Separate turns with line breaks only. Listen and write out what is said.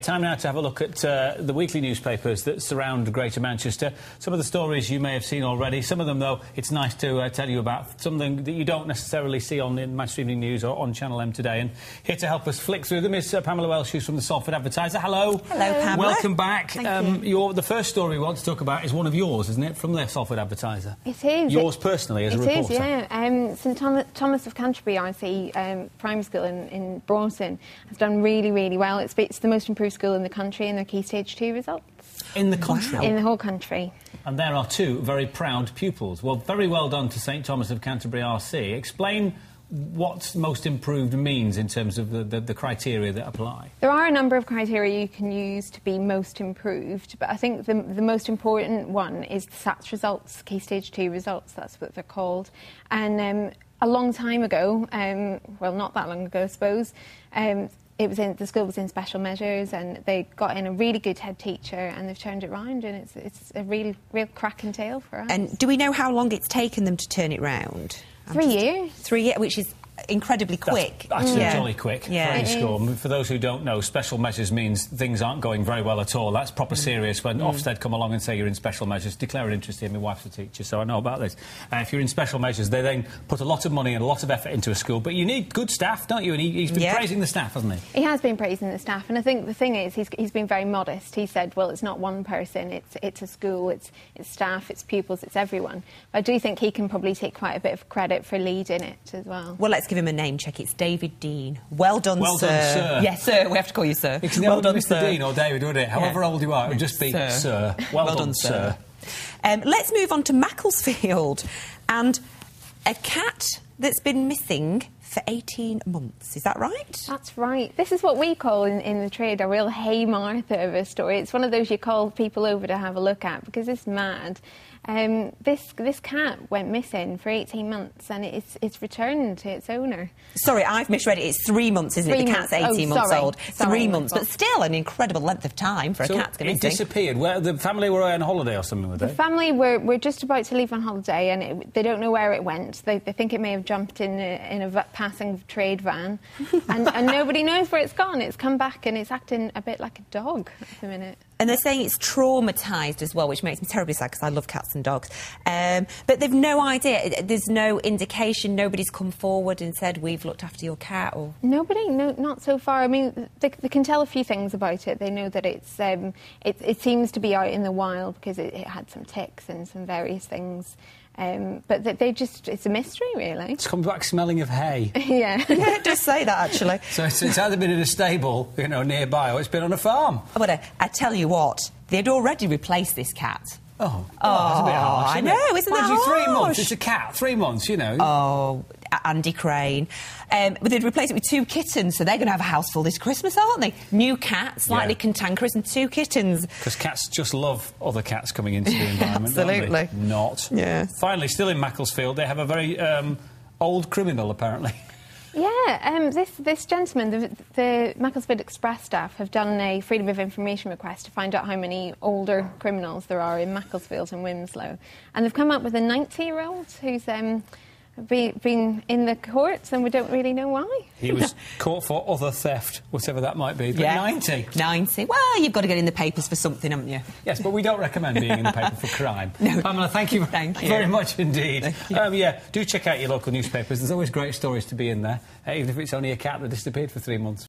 Time now to have a look at the weekly newspapers that surround Greater Manchester. Some of the stories you may have seen already. Some of them, though, it's nice to tell you about. Something that you don't necessarily see on in Manchester Evening News or on Channel M today. And here to help us flick through them is Pamela Welsh, who's from the Salford Advertiser. Hello.
Hello, Pamela.
Welcome back.
Thank you.
The first story we want to talk about is one of yours, isn't it, from the Salford Advertiser?
It is.
Yours personally as a reporter?
It is, yeah. St Thomas of Canterbury RC primary school in Broughton has done really, really well. It's the most improved school in the country in their Key Stage 2 results.
In the country?
Wow. In the whole country. And
there are two very proud pupils. Well, very well done to St Thomas of Canterbury RC. Explain what most improved means in terms of the criteria that apply.
There are a number of criteria you can use to be most improved, but I think the most important one is the SATS results, Key Stage 2 results, that's what they're called. And a long time ago, well, not that long ago, I suppose, the school was in special measures, and they got in a really good head teacher, and they've turned it round, and it's a real cracking tale for us.
And do we know how long it's taken them to turn it round?
3 years.
3 years, which is incredibly quick.
That's actually jolly quick for any school.
Is.
For those who don't know, special measures means things aren't going very well at all. That's proper serious. When Ofsted come along and say you're in special measures, declare an interest here. My wife's a teacher, so I know about this. If you're in special measures, they then put a lot of money and a lot of effort into a school, but you need good staff, don't you? And he's been praising the staff, hasn't he?
He has been praising the staff, and I think the thing is he's been very modest. He said, well, it's not one person, it's a school, it's staff, it's pupils, it's everyone. But I do think he can probably take quite a bit of credit for leading it as well.
Well, let's give him a name check. It's David Dean. Well done,
well
sir.
Well done, sir.
Yes, sir. We have to call you sir.
It's never Mr. Dean or David, would it? However old you are, it would just be sir. Well done, sir.
Let's move on to Macclesfield and a cat that's been missing for 18 months. Is that right?
That's right. This is what we call in the trade a real Hey Martha of a story. It's one of those you call people over to have a look at because it's mad. This cat went missing for 18 months and it's returned to its owner.
Sorry, I've misread it. It's 3 months, isn't it? The cat's 18 months old.
Sorry,
3 months, but still an incredible length of time for a cat to go missing.
It disappeared. Where the family were on holiday or something, were they?
The family were just about to leave on holiday and they don't know where it went. They think it may have jumped in a passing trade van and nobody knows where it's gone. It's come back and it's acting a bit like a dog at the minute.
And they're saying it's traumatised as well, which makes me terribly sad because I love cats and dogs. But they've no idea. There's no indication. Nobody's come forward and said, we've looked after your cat. Or
nobody, no, not so far. I mean, they can tell a few things about it. They know that it seems to be out in the wild because it had some ticks and some various things. But it's a mystery, really.
It's come back smelling of hay.
Yeah.
Yeah, it does say that, actually.
So it's either been in a stable, nearby, or it's been on a farm.
But I tell you what, they'd already replaced this cat.
Oh, that's a bit harsh, isn't it?
I know, isn't that harsh?
3 months, it's a cat, 3 months,
Oh, Andy Crane. But they'd replace it with 2 kittens, so they're going to have a house full this Christmas, aren't they? New cat, slightly cantankerous, and 2 kittens.
Because cats just love other cats coming into the environment,
Absolutely.
Don't they? Not.
Yeah.
Finally, still in Macclesfield, they have a very old criminal, apparently.
Yeah, this gentleman, the Macclesfield Express staff have done a Freedom of Information request to find out how many older criminals there are in Macclesfield and Wilmslow. And they've come up with a 90-year-old who's been in the courts and we don't really know why.
He was caught for other theft, whatever that might be, but 90.
90. Well, you've got to get in the papers for something, haven't you?
Yes, but we don't recommend being in the paper for crime.
No.
Pamela, thank you very much indeed. Do check out your local newspapers. There's always great stories to be in there, even if it's only a cat that disappeared for 3 months.